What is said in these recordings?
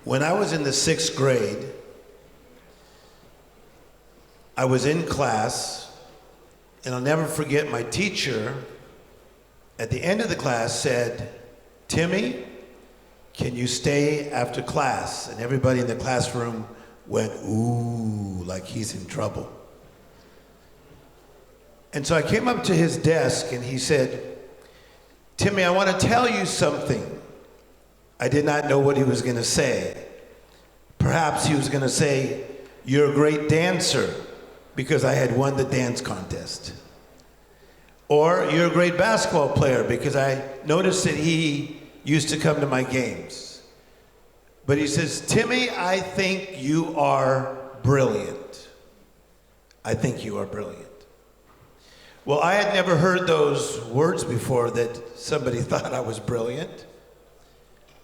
When I was in the 6th grade, I was in class, and I'll never forget my teacher at the end of the class said, "Timmy, can you stay after class?" And everybody in the classroom went, "Ooh," like he's in trouble. And so I came up to his desk and he said, "Timmy, I want to tell you something." I did not know what he was going to say. Perhaps he was going to say, "You're a great dancer," because I had won the dance contest. Or, "You're a great basketball player," because I noticed that he used to come to my games. But he says, "Timmy, I think you are brilliant. I think you are brilliant." Well, I had never heard those words before, that somebody thought I was brilliant.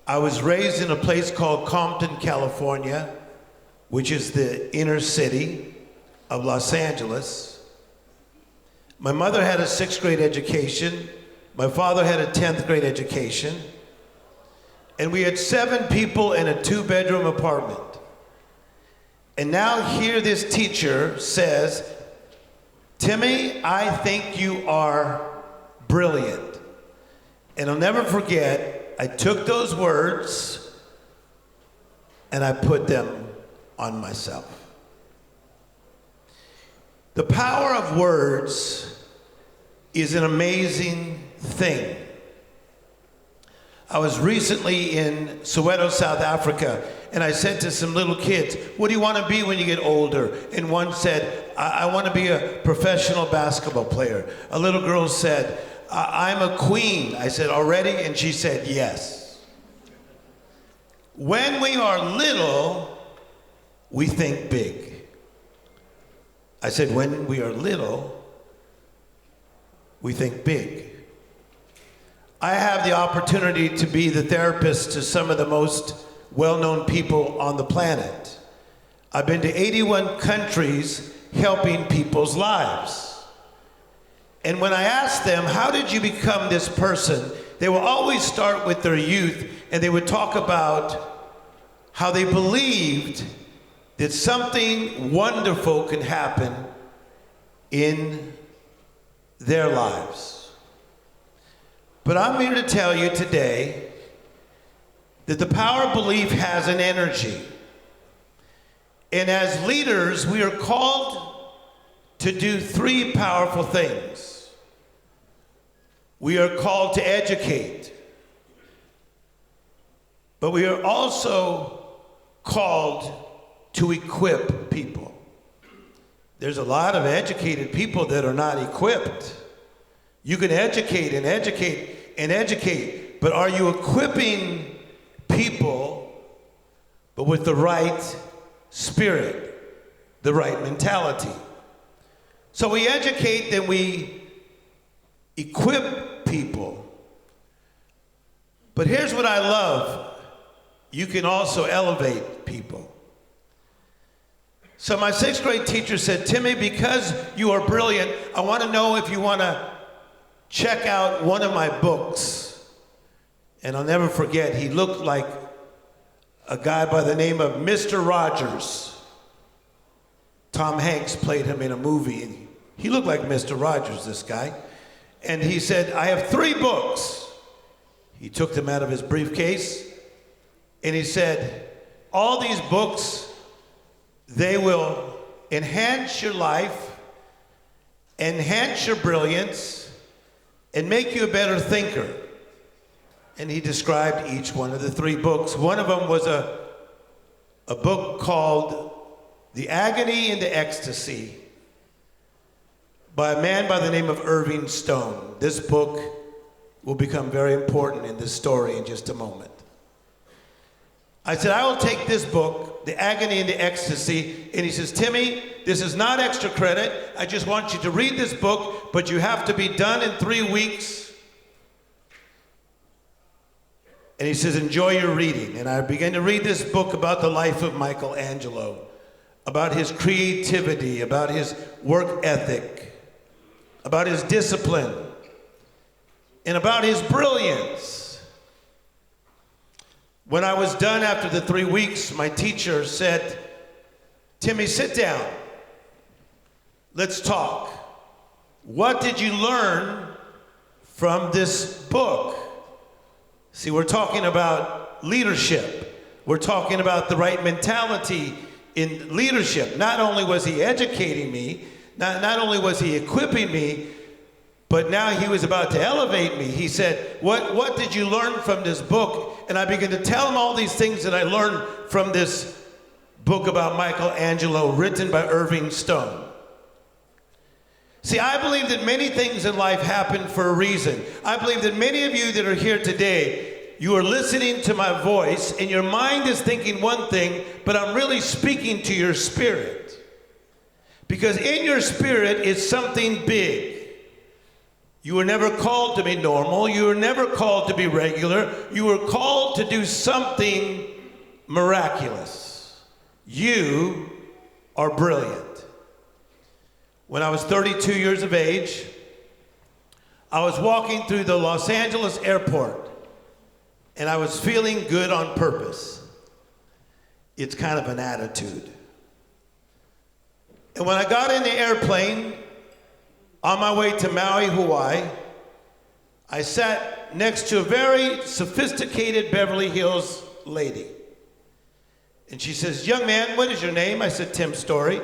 I was raised in a place called Compton, California, which is the inner city of Los Angeles. My mother had a 6th grade education. My father had a 10th grade education. And we had 7 people in a 2-bedroom apartment. And now here this teacher says, "Timmy, I think you are brilliant." And I'll never forget, I took those words and I put them on myself. The power of words is an amazing thing. I was recently in Soweto, South Africa, and I said to some little kids, "What do you want to be when you get older?" And one said, I want to be a professional basketball player." A little girl said, "I'm a queen." I said, "Already?" And she said, "Yes." When we are little, we think big. I said, when we are little, we think big. I have the opportunity to be the therapist to some of the most well-known people on the planet. I've been to 81 countries helping people's lives. And when I ask them, "How did you become this person?" they will always start with their youth, and they would talk about how they believed that something wonderful can happen in their lives. But I'm here to tell you today that the power of belief has an energy. And as leaders, we are called to do 3 powerful things. We are called to educate, but we are also called to equip people. There's a lot of educated people that are not equipped. You can educate and educate and educate, but are you equipping people, but with the right spirit, the right mentality? So we educate, then we equip people. But here's what I love. You can also elevate people. So my 6th grade teacher said, "Timmy, because you are brilliant, I want to know if you want to check out one of my books." And I'll never forget, he looked like a guy by the name of Mr. Rogers. Tom Hanks played him in a movie, and he looked like Mr. Rogers, this guy. And he said, "I have 3 books. He took them out of his briefcase, and he said, "All these books, they will enhance your life, enhance your brilliance, and make you a better thinker." And he described each one of the 3 books. One of them was a book called "The Agony and the Ecstasy" by a man by the name of Irving Stone. This book will become very important in this story in just a moment. I said, "I will take this book, The Agony and the Ecstasy," and he says, "Timmy, this is not extra credit. I just want you to read this book, but you have to be done in 3 weeks." And he says, "Enjoy your reading." And I began to read this book about the life of Michelangelo, about his creativity, about his work ethic, about his discipline, and about his brilliance. When I was done after the 3 weeks, my teacher said, "Timmy, sit down. Let's talk. What did you learn from this book?" See, we're talking about leadership. We're talking about the right mentality in leadership. Not only was he educating me, not only was he equipping me, but now he was about to elevate me. He said, what did you learn from this book? And I began to tell him all these things that I learned from this book about Michelangelo, written by Irving Stone. See, I believe that many things in life happen for a reason. I believe that many of you that are here today, you are listening to my voice and your mind is thinking one thing, but I'm really speaking to your spirit. Because in your spirit is something big. You were never called to be normal. You were never called to be regular. You were called to do something miraculous. You are brilliant. When I was 32 years of age, I was walking through the Los Angeles airport and I was feeling good on purpose. It's kind of an attitude. And when I got in the airplane on my way to Maui, Hawaii, I sat next to a very sophisticated Beverly Hills lady. And she says, "Young man, what is your name?" I said, "Tim Storey."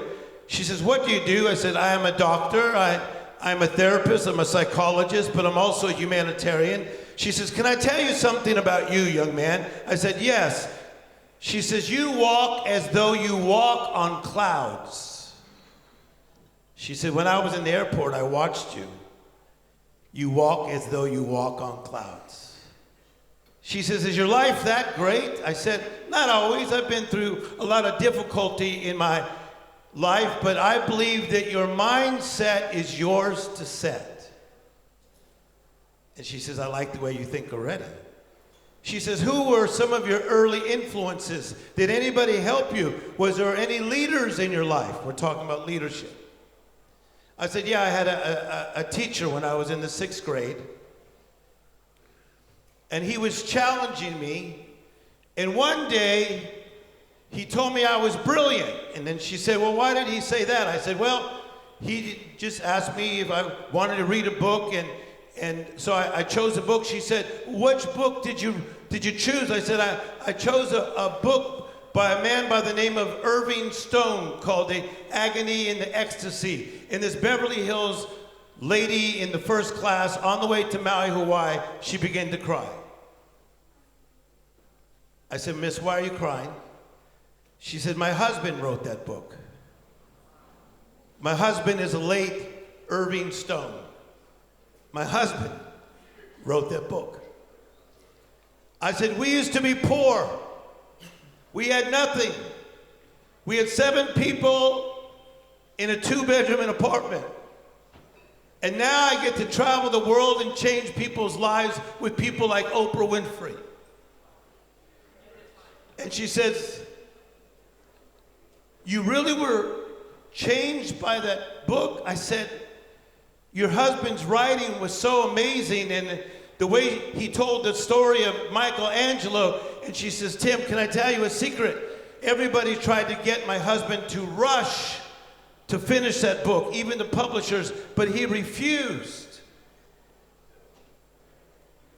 She says, "What do you do?" I said, "I am a doctor. I'm a therapist. I'm a psychologist, but I'm also a humanitarian." She says, "Can I tell you something about you, young man?" I said, "Yes." She says, "You walk as though you walk on clouds." She said, "When I was in the airport, I watched you. You walk as though you walk on clouds." She says, "Is your life that great?" I said, "Not always. I've been through a lot of difficulty in my life, but I believe that your mindset is yours to set." And she says, "I like the way you think already." She says, "Who were some of your early influences? Did anybody help you? Was there any leaders in your life?" We're talking about leadership. I said, "Yeah, I had a teacher when I was in the 6th grade. And he was challenging me. And one day, he told me I was brilliant." And then she said, "Well, why did he say that?" I said, "Well, he just asked me if I wanted to read a book, and so I chose a book." She said, "Which book did you choose?" I said, I chose a book by a man by the name of Irving Stone called The Agony and the Ecstasy. And this Beverly Hills lady in the first class on the way to Maui, Hawaii, she began to cry. I said, "Miss, why are you crying?" She said, "My husband wrote that book. My husband is a late Irving Stone. My husband wrote that book." I said, "We used to be poor. We had nothing. We had 7 people in a 2-bedroom apartment. And now I get to travel the world and change people's lives with people like Oprah Winfrey." And she says, "You really were changed by that book?" I said, "Your husband's writing was so amazing, and the way he told the story of Michelangelo." And she says, "Tim, can I tell you a secret? Everybody tried to get my husband to rush to finish that book, even the publishers, but he refused.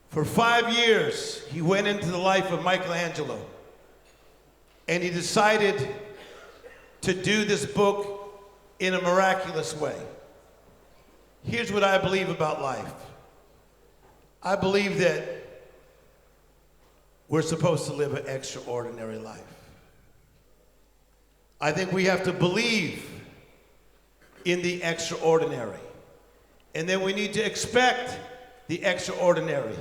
For 5 years, he went into the life of Michelangelo, and he decided to do this book in a miraculous way." Here's what I believe about life. I believe that we're supposed to live an extraordinary life. I think we have to believe in the extraordinary. And then we need to expect the extraordinary.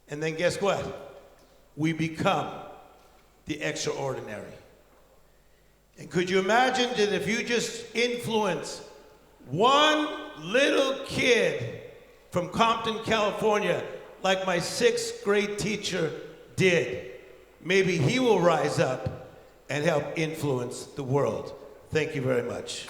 And then guess what? We become the extraordinary. And could you imagine that if you just influence one little kid from Compton, California, like my 6th grade teacher did, maybe he will rise up and help influence the world. Thank you very much.